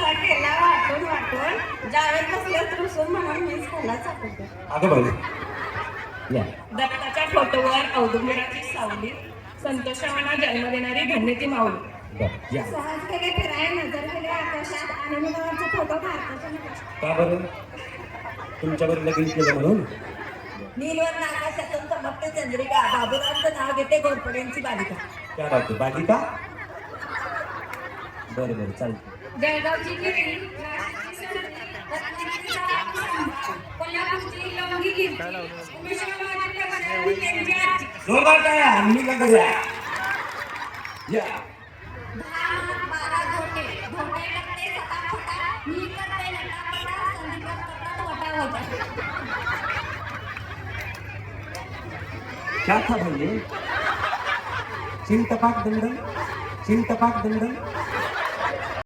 असा केला वाटून वाटून ज्यावेळेस बसलं रुसून म्हणून मीच खाल्ला चाकून. अगं बाई या दत्ताच्या फोटोवर औदुंबराची सावली, संतोषावांना जन्म देणारी धन्य ती माऊली. बरं या सहज गेले फिराय नजर गेले आकाशात आनंदीबाबांचा फोटो भारताच्या नकाशात. का बरं तुमच्यावर लगीन केलं म्हणून नीलवर आकाशातून चमकते चंद्रिका, बाबूरावचं नाव घेते घोरपड्यांची बालिका. क्या बात आहे बालिका बरं बरं चालतं जळगावची गिरणी, नाशिकची संत्री, रत्नागिरीचा संभार, कोल्हापूरची लवंगी कीर्ती, उमेशाबादच्या बनारसी त्यांची आरती. जोरदार टाळ्या मी का करूया या 12 घोटे, घोटे टाकते फटाफटा, मी करते नटाफटा, संदीपात करतात वटावटा. क्या था भाई ये चिंतपाक दंडन चिंतपाक दंडन